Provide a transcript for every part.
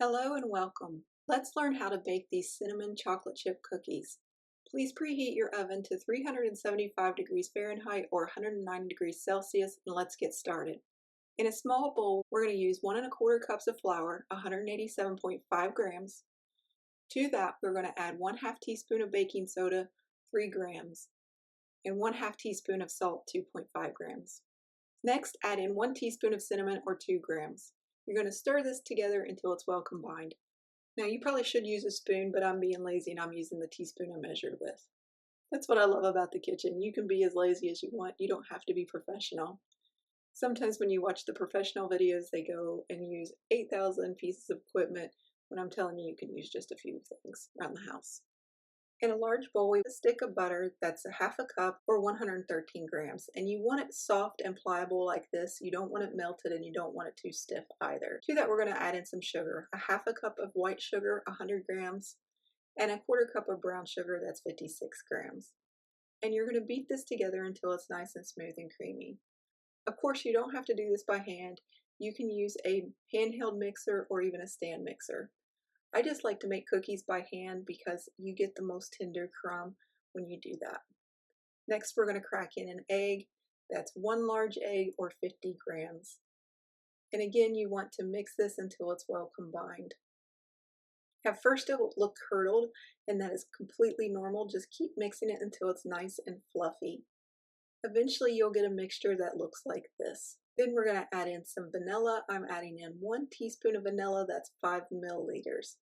Hello and welcome. Let's learn how to bake these cinnamon chocolate chip cookies. Please preheat your oven to 375 degrees Fahrenheit or 190 degrees Celsius and let's get started. In a small bowl, we're going to use 1¼ cups of flour, 187.5 grams. To that, we're going to add 1/2 teaspoon of baking soda, 3 grams, and 1/2 teaspoon of salt, 2.5 grams. Next, add in 1 teaspoon of cinnamon or 2 grams. You're going to stir this together until it's well combined. Now you probably should use a spoon, but I'm being lazy and I'm using the teaspoon I measured with. That's what I love about the kitchen. You can be as lazy as you want. You don't have to be professional. Sometimes when you watch the professional videos, they go and use 8,000 pieces of equipment when I'm telling you you can use just a few things around the house. In a large bowl, we have a stick of butter that's 1/2 cup or 113 grams. And you want it soft and pliable like this. You don't want it melted and you don't want it too stiff either. To that, we're going to add in some sugar. 1/2 cup of white sugar, 100 grams, and 1/4 cup of brown sugar, that's 56 grams. And you're going to beat this together until it's nice and smooth and creamy. Of course, you don't have to do this by hand. You can use a handheld mixer or even a stand mixer. I just like to make cookies by hand because you get the most tender crumb when you do that. Next, we're going to crack in an egg. That's 1 large egg or 50 grams. And again, you want to mix this until it's well combined. At first, it will look curdled, and that is completely normal. Just keep mixing it until it's nice and fluffy. Eventually, you'll get a mixture that looks like this. Then we're going to add in some vanilla. I'm adding in 1 teaspoon of vanilla, that's 5 milliliters.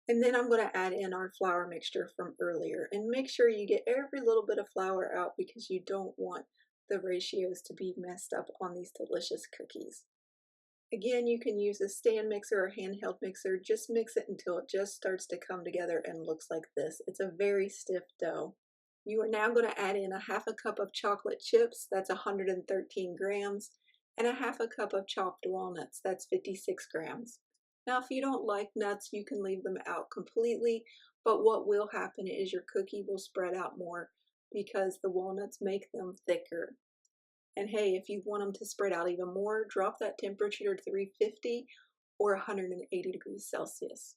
And then I'm going to add in our flour mixture from earlier. And make sure you get every little bit of flour out because you don't want the ratios to be messed up on these delicious cookies. Again, you can use a stand mixer or handheld mixer. Just mix it until it just starts to come together and looks like this. It's a very stiff dough. You are now going to add in 1/2 cup of chocolate chips, that's 113 grams, and 1/2 cup of chopped walnuts, that's 56 grams. Now, if you don't like nuts, you can leave them out completely, but what will happen is your cookie will spread out more because the walnuts make them thicker. And hey, if you want them to spread out even more, drop that temperature to 350 or 180 degrees Celsius.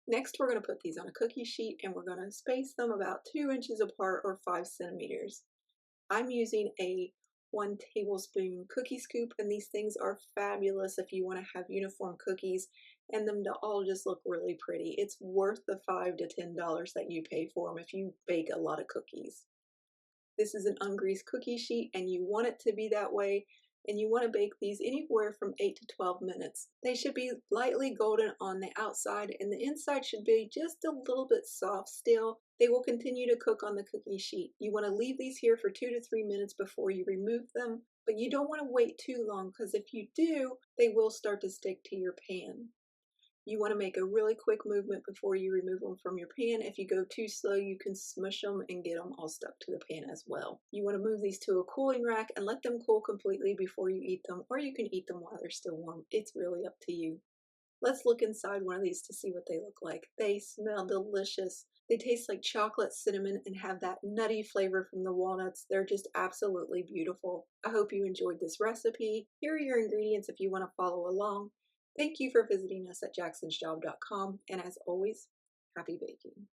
Next, we're going to put these on a cookie sheet and we're going to space them about 2 inches apart or 5 centimeters. I'm using a 1 tablespoon cookie scoop, and these things are fabulous if you want to have uniform cookies and them to all just look really pretty. It's worth the $5 to $10 that you pay for them if you bake a lot of cookies. This is an ungreased cookie sheet and you want it to be that way, and you want to bake these anywhere from 8 to 12 minutes. They should be lightly golden on the outside and the inside should be just a little bit soft still. They will continue to cook on the cookie sheet. You want to leave these here for 2 to 3 minutes before you remove them, but you don't want to wait too long because if you do, they will start to stick to your pan. You want to make a really quick movement before you remove them from your pan. If you go too slow, you can smush them and get them all stuck to the pan as well. You want to move these to a cooling rack and let them cool completely before you eat them, or you can eat them while they're still warm. It's really up to you. Let's look inside one of these to see what they look like. They smell delicious. They taste like chocolate, cinnamon, and have that nutty flavor from the walnuts. They're just absolutely beautiful. I hope you enjoyed this recipe. Here are your ingredients if you want to follow along. Thank you for visiting us at jacksonsjob.com, and as always, happy baking.